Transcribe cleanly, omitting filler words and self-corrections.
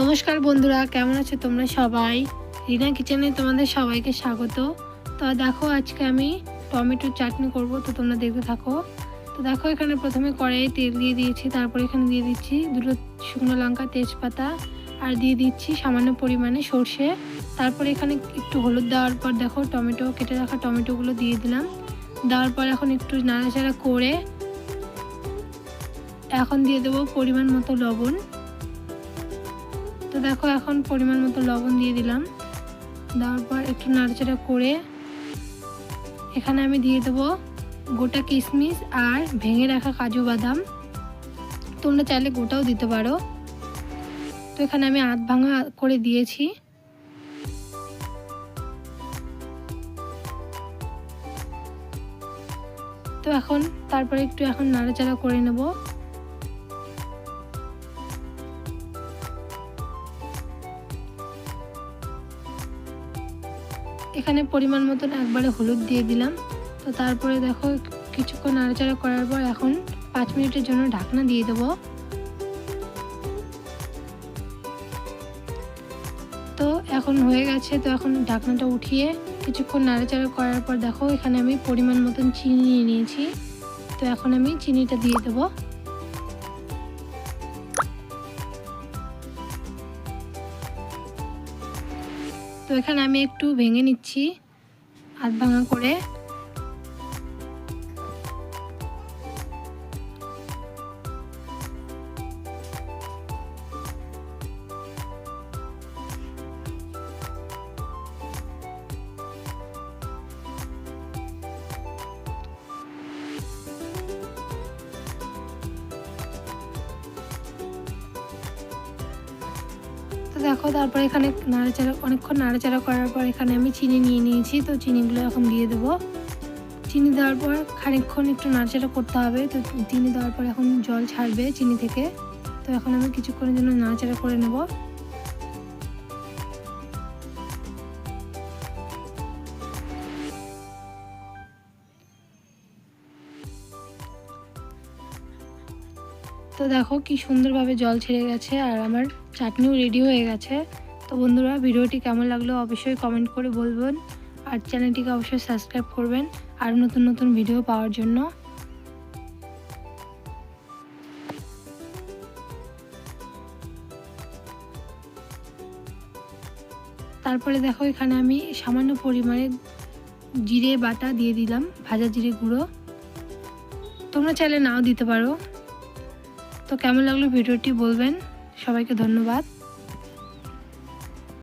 নমস্কার বন্ধুরা, কেমন আছো তোমরা সবাই? রিনা কিচেনে তোমাদের সবাইকে স্বাগত। তো দেখো আজকে আমি টমেটোর চাটনি করব, তো তোমরা দেখতে থাকো। তো দেখো এখানে প্রথমে কড়াইয়ে তেল দিয়ে দিয়েছি, তারপর এখানে দিয়ে দিচ্ছি দুটো শুকনো লঙ্কা, তেজপাতা আর দিয়ে দিচ্ছি সামান্য পরিমাণে সর্ষে। তারপর এখানে একটু হলুদ দেওয়ার পর দেখো টমেটো, কেটে রাখা টমেটোগুলো দিয়ে দিলাম। দেওয়ার পর এখন একটু নাড়াচাড়া করে এখন দিয়ে দেবো পরিমাণ মতো লবণ। তো দেখো এখন পরিমাণ মতো লবণ দিয়ে দিলাম। দেওয়ার পর একটু নাড়াচাড়া করে এখানে আমি দিয়ে দেবো গোটা কিশমিশ আর ভেঙে রাখা কাজু বাদাম। তোমরা চাইলে গোটাও দিতে পারো। তো এখানে আমি আধ ভাঙা করে দিয়েছি। তো এখন তারপরে একটু এখন নাড়াচাড়া করে নেব। এখানে পরিমাণ মতন একবারে হলুদ দিয়ে দিলাম। তো তারপরে দেখো কিছুক্ষণ নাড়াচাড়া করার পর এখন 5 মিনিটের জন্য ঢাকনা দিয়ে দেবো। তো এখন হয়ে গেছে। তো এখন ঢাকনাটা উঠিয়ে কিছুক্ষণ নাড়াচাড়া করার পর দেখো এখানে আমি পরিমাণ মতন চিনি নিয়ে নিয়েছি। তো এখন আমি চিনিটা দিয়ে দেবো। তো এখানে আমি একটু ভেঙে নিচ্ছি আধ ভাঙা করে। তো দেখো তারপর এখানে অনেকক্ষণ নাড়াচাড়া করার পর এখানে আমি চিনি নিয়ে নিয়েছি। তো চিনিগুলো এখন দিয়ে দেবো। চিনি দেওয়ার পর খানিকক্ষণ একটু নাড়াচাড়া করতে হবে। তো চিনি দেওয়ার পর এখন জল ছাড়বে চিনি থেকে। তো এখন আমি কিছুক্ষণের জন্য নাড়াচাড়া করে নেব। তো দেখো কি সুন্দরভাবে জল ছেড়ে গেছে আর আমার চাটনিও রেডি হয়ে গেছে। তো বন্ধুরা, ভিডিওটি কেমন লাগলো অবশ্যই কমেন্ট করে বলবেন আর চ্যানেলটিকে অবশ্যই সাবস্ক্রাইব করবেন আর নতুন নতুন ভিডিও পাওয়ার জন্য। তারপরে দেখো এখানে আমি সামান্য পরিমাণে জিরে বাটা দিয়ে দিলাম, ভাজা জিরে গুঁড়ো। তোমরা চাইলে নাও দিতে পারো। তো কেমন লাগলো ভিডিওটি বলবেন। সবাইকে ধন্যবাদ।